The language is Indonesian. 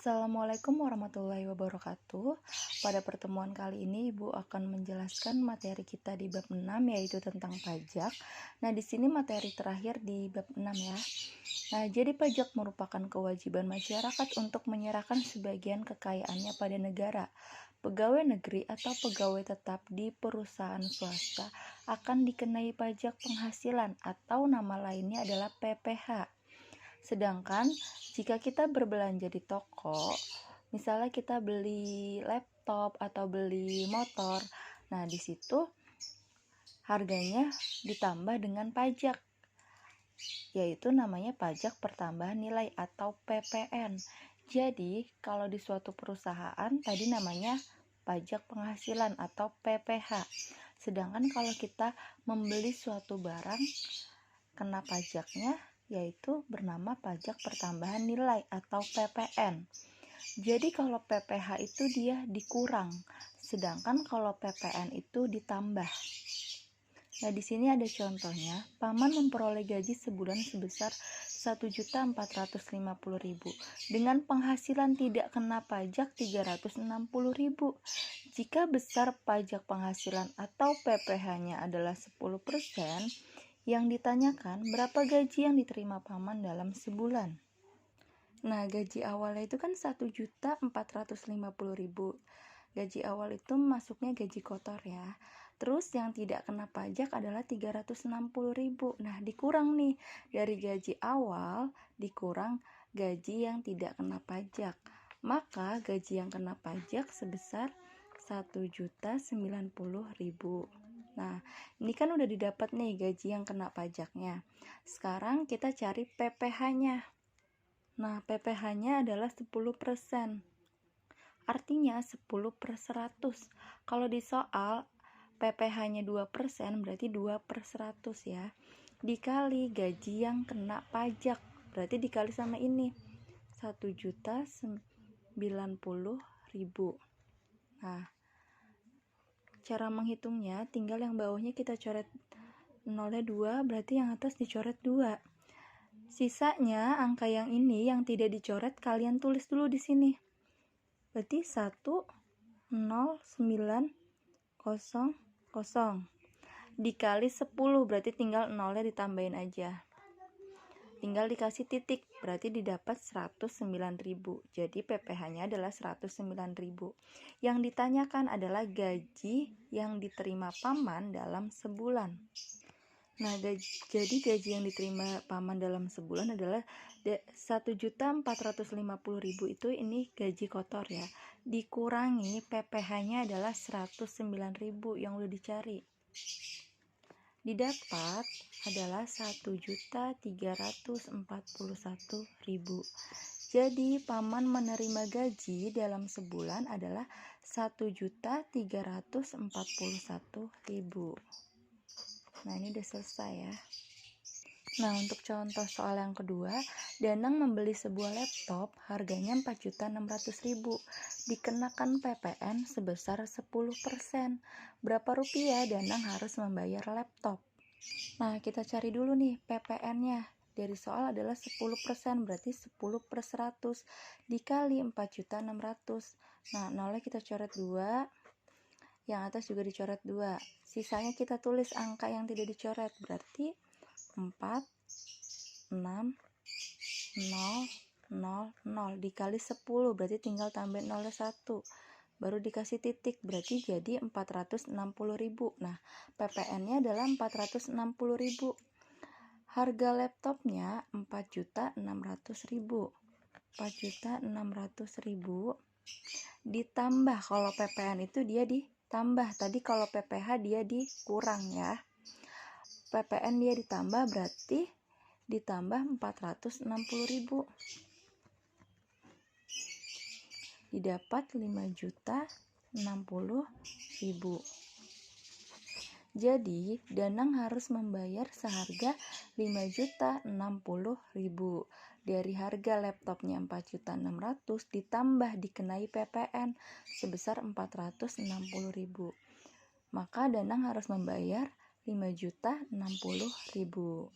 Assalamualaikum warahmatullahi wabarakatuh. Pada pertemuan kali ini Ibu akan menjelaskan materi kita di bab 6, yaitu tentang pajak. Nah, di sini materi terakhir di bab 6 ya. Nah, jadi pajak merupakan kewajiban masyarakat untuk menyerahkan sebagian kekayaannya pada negara. Pegawai negeri atau pegawai tetap di perusahaan swasta akan dikenai pajak penghasilan atau nama lainnya adalah PPh. Sedangkan jika kita berbelanja di toko, misalnya kita beli laptop atau beli motor, nah di situ harganya ditambah dengan pajak, yaitu namanya pajak pertambahan nilai atau PPN. Jadi kalau di suatu perusahaan tadi namanya pajak penghasilan atau PPh. Sedangkan kalau kita membeli suatu barang, kena pajaknya yaitu bernama pajak pertambahan nilai atau PPN. Jadi kalau PPh itu dia dikurang, sedangkan kalau PPN itu ditambah. Nah, di sini ada contohnya. Paman memperoleh gaji sebulan sebesar 1.450.000 dengan penghasilan tidak kena pajak 360.000. Jika besar pajak penghasilan atau PPh-nya adalah 10%, yang ditanyakan berapa gaji yang diterima paman dalam sebulan. Nah, gaji awalnya itu kan 1.450.000. Gaji awal itu masuknya gaji kotor ya. Terus yang tidak kena pajak adalah 360.000. Nah, dikurang nih dari gaji awal dikurang gaji yang tidak kena pajak. Maka gaji yang kena pajak sebesar 1.090.000. Nah, ini kan udah didapat nih gaji yang kena pajaknya. Sekarang kita cari PPh-nya. Nah, PPh-nya adalah 10%. Artinya 10/100. Kalau di soal PPh-nya 2%, berarti 2/100 ya. Dikali gaji yang kena pajak, berarti dikali sama ini, 1.090.000. Nah, cara menghitungnya tinggal yang bawahnya kita coret nolnya 2, berarti yang atas dicoret 2. Sisanya angka yang ini yang tidak dicoret kalian tulis dulu di sini. Berarti 10900 dikali 10, berarti tinggal nolnya ditambahin aja. Tinggal dikasih titik, berarti didapat 109.000. Jadi PPh-nya adalah 109.000. Yang ditanyakan adalah gaji yang diterima paman dalam sebulan. Nah, jadi gaji yang diterima paman dalam sebulan adalah 1.450.000 itu ini gaji kotor ya. Dikurangi PPh-nya adalah 109.000 yang udah dicari. Didapat adalah 1.341.000. Jadi paman menerima gaji dalam sebulan adalah 1.341.000. Nah, ini udah selesai ya. Nah, untuk contoh soal yang kedua, Danang membeli sebuah laptop harganya 4.600.000, dikenakan PPN sebesar 10%. Berapa rupiah Danang harus membayar laptop? Nah, kita cari dulu nih PPN-nya. Dari soal adalah 10%, berarti 10/100 dikali 4.600. Nah, nolnya kita coret 2, yang atas juga dicoret 2. Sisanya kita tulis angka yang tidak dicoret, berarti 4, 6, 0, 0, 0 dikali 10, berarti tinggal tambahin nolnya 1, baru dikasih titik, berarti jadi 460.000. Nah, PPN-nya adalah 460.000. Harga laptopnya 4.600.000. 4.600.000 ditambah, kalau PPN itu dia ditambah, tadi kalau PPh dia dikurang ya. PPN dia ditambah, berarti ditambah 460.000. Didapat 5.060.000. Jadi Danang harus membayar seharga 5.060.000. Dari harga laptopnya 4.600.000 ditambah dikenai PPN sebesar 460.000. Maka Danang harus membayar 5.060.000.